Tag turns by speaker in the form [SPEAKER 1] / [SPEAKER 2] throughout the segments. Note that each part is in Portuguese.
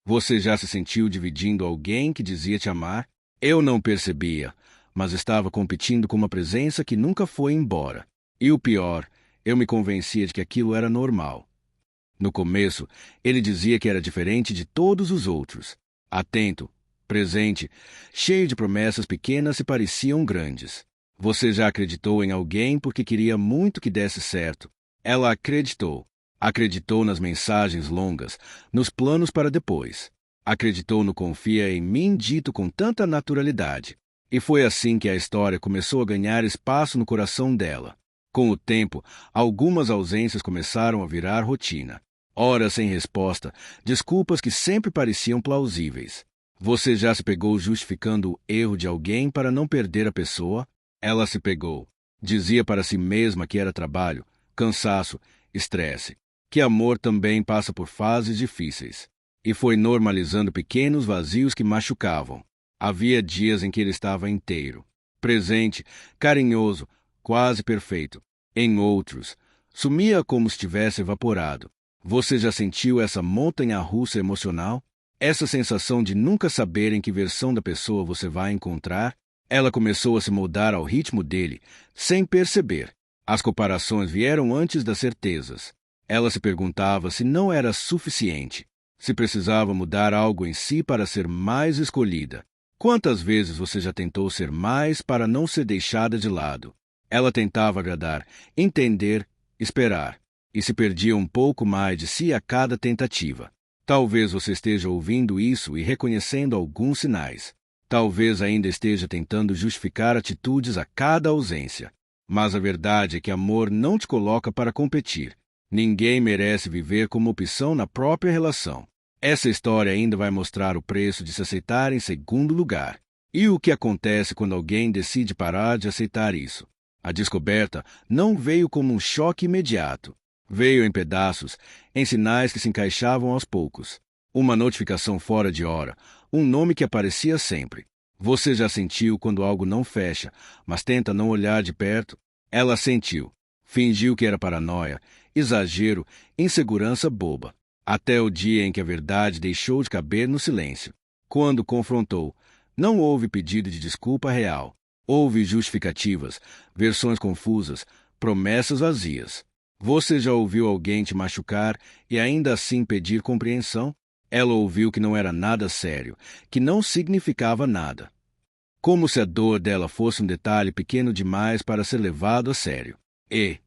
[SPEAKER 1] Você já se sentiu dividindo alguém que dizia te amar? Eu não percebia, mas estava competindo com uma presença que nunca foi embora. E o pior, eu me convencia de que aquilo era normal. No começo, ele dizia que era diferente de todos os outros. Atento, presente, cheio de promessas pequenas e pareciam grandes. Você já acreditou em alguém porque queria muito que desse certo. Ela acreditou. Acreditou nas mensagens longas, nos planos para depois. Acreditou no confia em mim dito com tanta naturalidade. E foi assim que a história começou a ganhar espaço no coração dela. Com o tempo, algumas ausências começaram a virar rotina. Horas sem resposta, desculpas que sempre pareciam plausíveis. Você já se pegou justificando o erro de alguém para não perder a pessoa? Ela se pegou. Dizia para si mesma que era trabalho, cansaço, estresse, que amor também passa por fases difíceis. E foi normalizando pequenos vazios que machucavam. Havia dias em que ele estava inteiro, presente, carinhoso, quase perfeito. Em outros, sumia como se tivesse evaporado. Você já sentiu essa montanha-russa emocional? Essa sensação de nunca saber em que versão da pessoa você vai encontrar? Ela começou a se moldar ao ritmo dele, sem perceber. As comparações vieram antes das certezas. Ela se perguntava se não era suficiente, se precisava mudar algo em si para ser mais escolhida. Quantas vezes você já tentou ser mais para não ser deixada de lado? Ela tentava agradar, entender, esperar, e se perdia um pouco mais de si a cada tentativa. Talvez você esteja ouvindo isso e reconhecendo alguns sinais. Talvez ainda esteja tentando justificar atitudes a cada ausência. Mas a verdade é que amor não te coloca para competir. Ninguém merece viver como opção na própria relação. Essa história ainda vai mostrar o preço de se aceitar em segundo lugar. E o que acontece quando alguém decide parar de aceitar isso? A descoberta não veio como um choque imediato. Veio em pedaços, em sinais que se encaixavam aos poucos. Uma notificação fora de hora, um nome que aparecia sempre. Você já sentiu quando algo não fecha, mas tenta não olhar de perto? Ela sentiu. Fingiu que era paranoia, exagero, insegurança boba. Até o dia em que a verdade deixou de caber no silêncio. Quando confrontou, não houve pedido de desculpa real. Houve justificativas, versões confusas, promessas vazias. Você já ouviu alguém te machucar e ainda assim pedir compreensão? Ela ouviu que não era nada sério, que não significava nada. Como se a dor dela fosse um detalhe pequeno demais para ser levado a sério. E,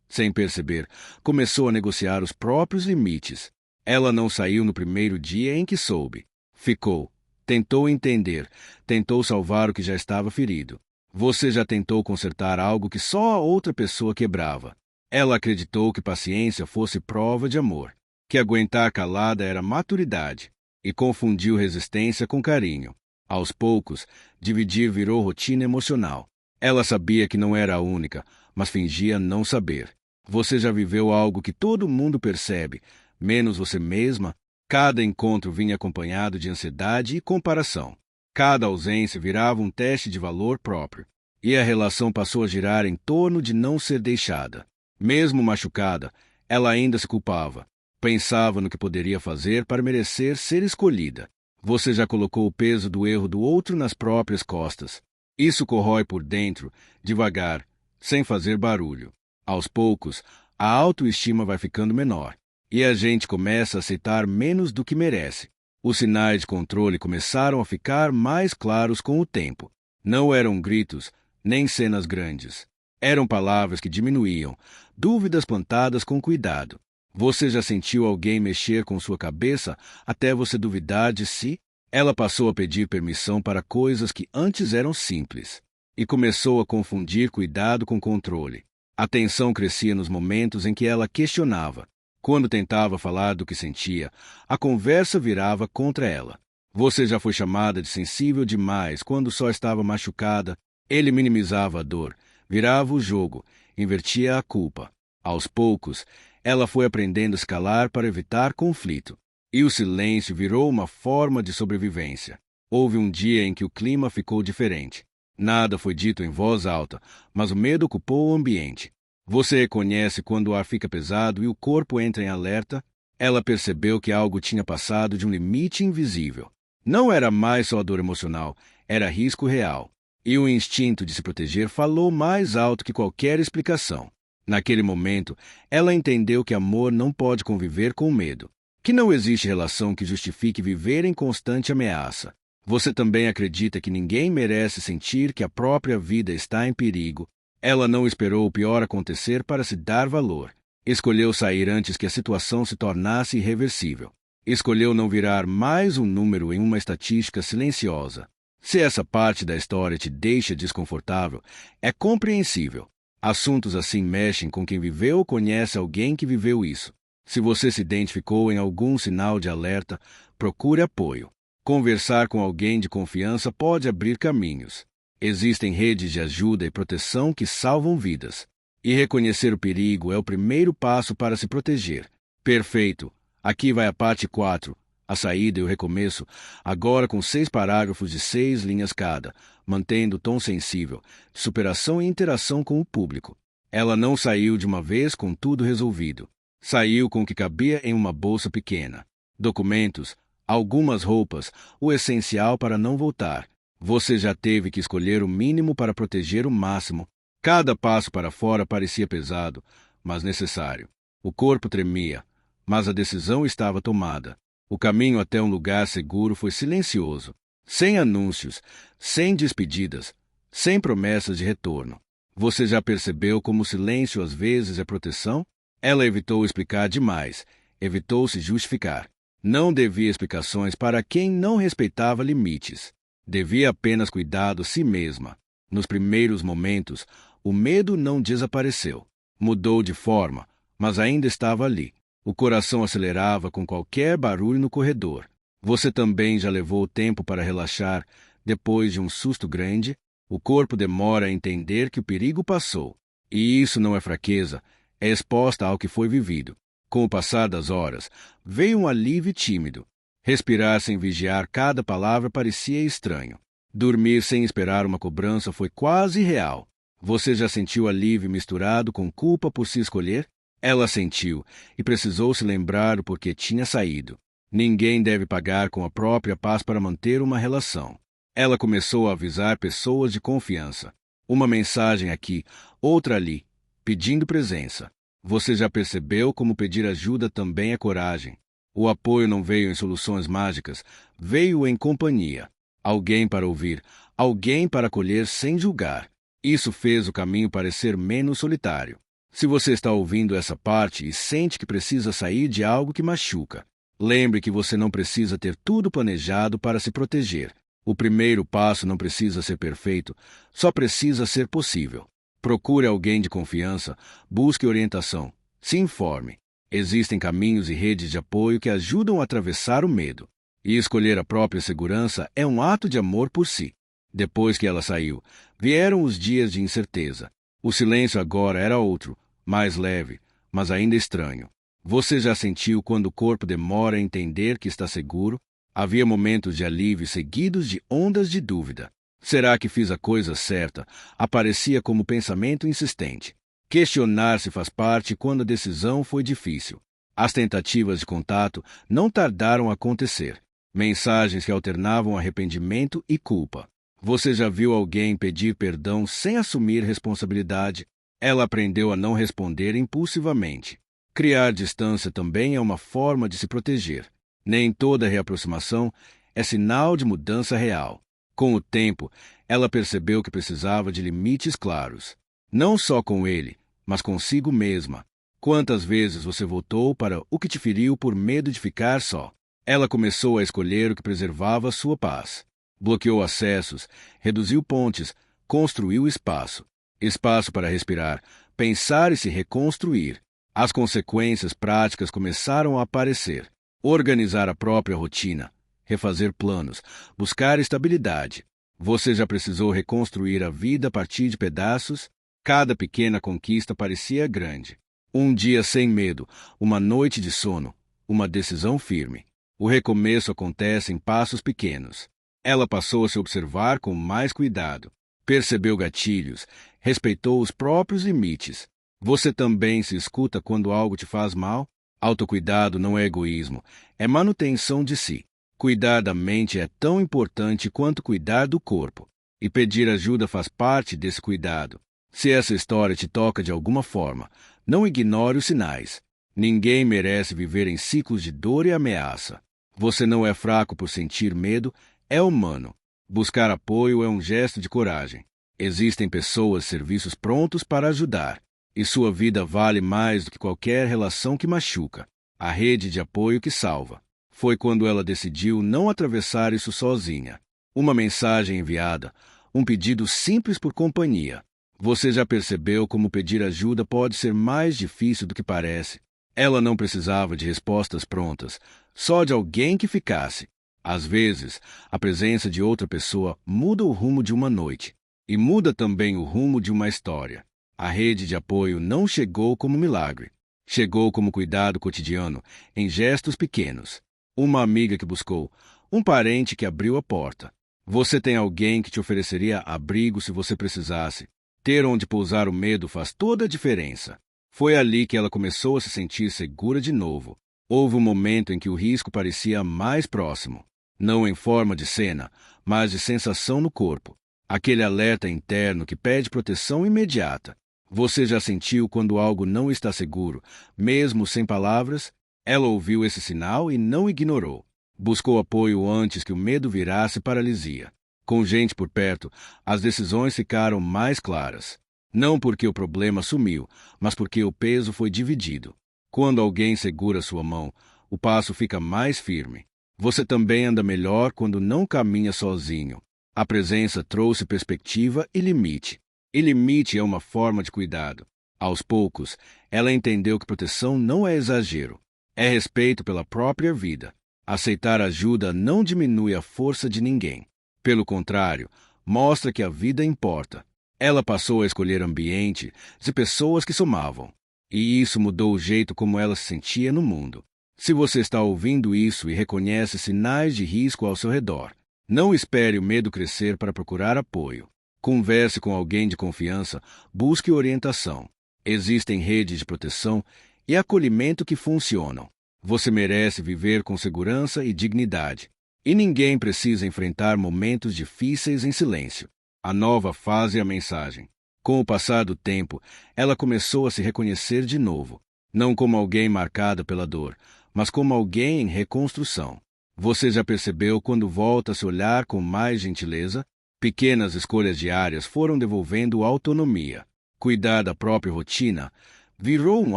[SPEAKER 1] sem perceber, começou a negociar os próprios limites. Ela não saiu no primeiro dia em que soube. Ficou. Tentou entender. Tentou salvar o que já estava ferido. Você já tentou consertar algo que só a outra pessoa quebrava. Ela acreditou que paciência fosse prova de amor, que aguentar calada era maturidade, e confundiu resistência com carinho. Aos poucos, dividir virou rotina emocional. Ela sabia que não era a única, mas fingia não saber. Você já viveu algo que todo mundo percebe, menos você mesma? Cada encontro vinha acompanhado de ansiedade e comparação. Cada ausência virava um teste de valor próprio. E a relação passou a girar em torno de não ser deixada. Mesmo machucada, ela ainda se culpava. Pensava no que poderia fazer para merecer ser escolhida. Você já colocou o peso do erro do outro nas próprias costas. Isso corrói por dentro, devagar, sem fazer barulho. Aos poucos, a autoestima vai ficando menor. E a gente começa a aceitar menos do que merece. Os sinais de controle começaram a ficar mais claros com o tempo. Não eram gritos, nem cenas grandes. Eram palavras que diminuíam, dúvidas plantadas com cuidado. Você já sentiu alguém mexer com sua cabeça até você duvidar de si? Ela passou a pedir permissão para coisas que antes eram simples. E começou a confundir cuidado com controle. A tensão crescia nos momentos em que ela questionava. Quando tentava falar do que sentia, a conversa virava contra ela. Você já foi chamada de sensível demais quando só estava machucada. Ele minimizava a dor, virava o jogo, invertia a culpa. Aos poucos, ela foi aprendendo a escalar para evitar conflito. E o silêncio virou uma forma de sobrevivência. Houve um dia em que o clima ficou diferente. Nada foi dito em voz alta, mas o medo ocupou o ambiente. Você reconhece quando o ar fica pesado e o corpo entra em alerta? Ela percebeu que algo tinha passado de um limite invisível. Não era mais só dor emocional, era risco real. E o instinto de se proteger falou mais alto que qualquer explicação. Naquele momento, ela entendeu que amor não pode conviver com medo, que não existe relação que justifique viver em constante ameaça. Você também acredita que ninguém merece sentir que a própria vida está em perigo. Ela não esperou o pior acontecer para se dar valor. Escolheu sair antes que a situação se tornasse irreversível. Escolheu não virar mais um número em uma estatística silenciosa. Se essa parte da história te deixa desconfortável, é compreensível. Assuntos assim mexem com quem viveu ou conhece alguém que viveu isso. Se você se identificou em algum sinal de alerta, procure apoio. Conversar com alguém de confiança pode abrir caminhos. Existem redes de ajuda e proteção que salvam vidas. E reconhecer o perigo é o primeiro passo para se proteger. Perfeito. Aqui vai a parte 4, a saída e o recomeço, agora com 6 parágrafos de 6 linhas cada, mantendo o tom sensível, de superação e interação com o público. Ela não saiu de uma vez com tudo resolvido. Saiu com o que cabia em uma bolsa pequena. Documentos, algumas roupas, o essencial para não voltar. Você já teve que escolher o mínimo para proteger o máximo. Cada passo para fora parecia pesado, mas necessário. O corpo tremia, mas a decisão estava tomada. O caminho até um lugar seguro foi silencioso, sem anúncios, sem despedidas, sem promessas de retorno. Você já percebeu como o silêncio às vezes é proteção? Ela evitou explicar demais, evitou se justificar. Não devia explicações para quem não respeitava limites. Devia apenas cuidar de si mesma. Nos primeiros momentos, o medo não desapareceu. Mudou de forma, mas ainda estava ali. O coração acelerava com qualquer barulho no corredor. Você também já levou tempo para relaxar depois de um susto grande? O corpo demora a entender que o perigo passou. E isso não é fraqueza, é exposta ao que foi vivido. Com o passar das horas, veio um alívio tímido. Respirar sem vigiar cada palavra parecia estranho. Dormir sem esperar uma cobrança foi quase real. Você já sentiu alívio misturado com culpa por se escolher? Ela sentiu e precisou se lembrar o porquê tinha saído. Ninguém deve pagar com a própria paz para manter uma relação. Ela começou a avisar pessoas de confiança. Uma mensagem aqui, outra ali, pedindo presença. Você já percebeu como pedir ajuda também é coragem? O apoio não veio em soluções mágicas, veio em companhia. Alguém para ouvir, alguém para acolher sem julgar. Isso fez o caminho parecer menos solitário. Se você está ouvindo essa parte e sente que precisa sair de algo que machuca, lembre que você não precisa ter tudo planejado para se proteger. O primeiro passo não precisa ser perfeito, só precisa ser possível. Procure alguém de confiança, busque orientação, se informe. Existem caminhos e redes de apoio que ajudam a atravessar o medo. E escolher a própria segurança é um ato de amor por si. Depois que ela saiu, vieram os dias de incerteza. O silêncio agora era outro, mais leve, mas ainda estranho. Você já sentiu quando o corpo demora a entender que está seguro? Havia momentos de alívio seguidos de ondas de dúvida. Será que fiz a coisa certa? Aparecia como pensamento insistente. Questionar se faz parte quando a decisão foi difícil. As tentativas de contato não tardaram a acontecer. Mensagens que alternavam arrependimento e culpa. Você já viu alguém pedir perdão sem assumir responsabilidade? Ela aprendeu a não responder impulsivamente. Criar distância também é uma forma de se proteger. Nem toda reaproximação é sinal de mudança real. Com o tempo, ela percebeu que precisava de limites claros. Não só com ele, mas consigo mesma. Quantas vezes você voltou para o que te feriu por medo de ficar só? Ela começou a escolher o que preservava sua paz. Bloqueou acessos, reduziu pontes, construiu espaço. Espaço para respirar, pensar e se reconstruir. As consequências práticas começaram a aparecer. Organizar a própria rotina, refazer planos, buscar estabilidade. Você já precisou reconstruir a vida a partir de pedaços? Cada pequena conquista parecia grande. Um dia sem medo, uma noite de sono, uma decisão firme. O recomeço acontece em passos pequenos. Ela passou a se observar com mais cuidado. Percebeu gatilhos, respeitou os próprios limites. Você também se escuta quando algo te faz mal? Autocuidado não é egoísmo, é manutenção de si. Cuidar da mente é tão importante quanto cuidar do corpo. E pedir ajuda faz parte desse cuidado. Se essa história te toca de alguma forma, não ignore os sinais. Ninguém merece viver em ciclos de dor e ameaça. Você não é fraco por sentir medo, é humano. Buscar apoio é um gesto de coragem. Existem pessoas e serviços prontos para ajudar. E sua vida vale mais do que qualquer relação que machuca. A rede de apoio que salva. Foi quando ela decidiu não atravessar isso sozinha. Uma mensagem enviada, um pedido simples por companhia. Você já percebeu como pedir ajuda pode ser mais difícil do que parece? Ela não precisava de respostas prontas, só de alguém que ficasse. Às vezes, a presença de outra pessoa muda o rumo de uma noite. E muda também o rumo de uma história. A rede de apoio não chegou como milagre. Chegou como cuidado cotidiano, em gestos pequenos. Uma amiga que buscou, um parente que abriu a porta. Você tem alguém que te ofereceria abrigo se você precisasse. Ter onde pousar o medo faz toda a diferença. Foi ali que ela começou a se sentir segura de novo. Houve um momento em que o risco parecia mais próximo. Não em forma de cena, mas de sensação no corpo. Aquele alerta interno que pede proteção imediata. Você já sentiu quando algo não está seguro, mesmo sem palavras? Ela ouviu esse sinal e não ignorou. Buscou apoio antes que o medo virasse paralisia. Com gente por perto, as decisões ficaram mais claras. Não porque o problema sumiu, mas porque o peso foi dividido. Quando alguém segura sua mão, o passo fica mais firme. Você também anda melhor quando não caminha sozinho. A presença trouxe perspectiva e limite. E limite é uma forma de cuidado. Aos poucos, ela entendeu que proteção não é exagero. É respeito pela própria vida. Aceitar ajuda não diminui a força de ninguém. Pelo contrário, mostra que a vida importa. Ela passou a escolher ambientes e pessoas que somavam. E isso mudou o jeito como ela se sentia no mundo. Se você está ouvindo isso e reconhece sinais de risco ao seu redor, não espere o medo crescer para procurar apoio. Converse com alguém de confiança, busque orientação. Existem redes de proteção e acolhimento que funcionam. Você merece viver com segurança e dignidade. E ninguém precisa enfrentar momentos difíceis em silêncio. A nova fase e a mensagem. Com o passar do tempo, ela começou a se reconhecer de novo. Não como alguém marcada pela dor, mas como alguém em reconstrução. Você já percebeu quando volta a se olhar com mais gentileza? Pequenas escolhas diárias foram devolvendo autonomia. Cuidar da própria rotina virou um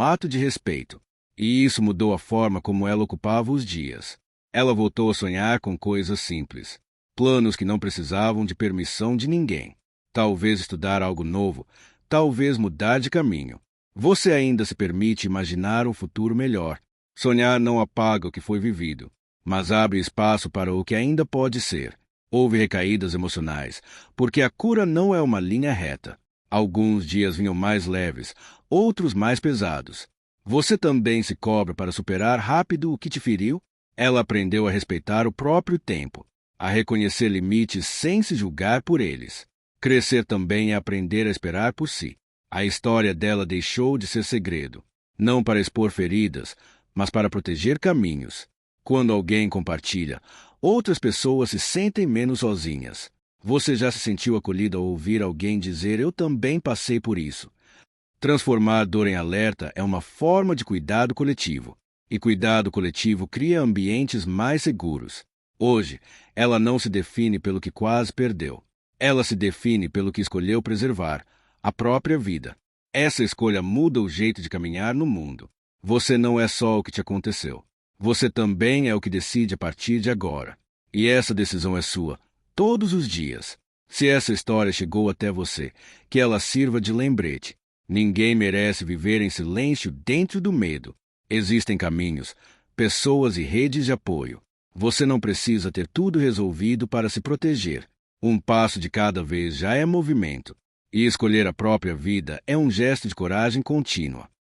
[SPEAKER 1] ato de respeito. E isso mudou a forma como ela ocupava os dias. Ela voltou a sonhar com coisas simples. Planos que não precisavam de permissão de ninguém. Talvez estudar algo novo, talvez mudar de caminho. Você ainda se permite imaginar um futuro melhor. Sonhar não apaga o que foi vivido, mas abre espaço para o que ainda pode ser. Houve recaídas emocionais, porque a cura não é uma linha reta. Alguns dias vinham mais leves, outros mais pesados. Você também se cobra para superar rápido o que te feriu? Ela aprendeu a respeitar o próprio tempo, a reconhecer limites sem se julgar por eles. Crescer também é aprender a esperar por si. A história dela deixou de ser segredo, não para expor feridas, mas para proteger caminhos. Quando alguém compartilha, outras pessoas se sentem menos sozinhas. Você já se sentiu acolhido ao ouvir alguém dizer: "Eu também passei por isso"? Transformar dor em alerta é uma forma de cuidado coletivo. E cuidado coletivo cria ambientes mais seguros. Hoje, ela não se define pelo que quase perdeu. Ela se define pelo que escolheu preservar, a própria vida. Essa escolha muda o jeito de caminhar no mundo. Você não é só o que te aconteceu. Você também é o que decide a partir de agora. E essa decisão é sua, todos os dias. Se essa história chegou até você, que ela sirva de lembrete. Ninguém merece viver em silêncio dentro do medo. Existem caminhos, pessoas e redes de apoio. Você não precisa ter tudo resolvido para se proteger. Um passo de cada vez já é movimento. E escolher a própria vida é um gesto de coragem contínua.